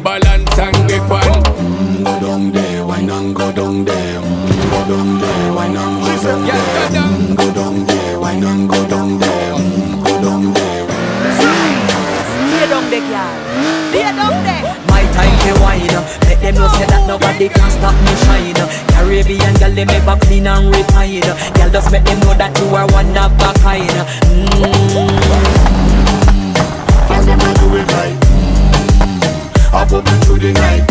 balance and grip on. Go down there, wine and go down there. Go down there, wine and go down there. Go down there, wine and go down there. Go down there. Stay down there, girl. Stay down there. My time to wine. Let them know say that nobody can stop me shine. Caribbean girl, they make up clean and refine. Girl, just make them know that you are one of a kind. Cause them I do it right. I pop it through the night.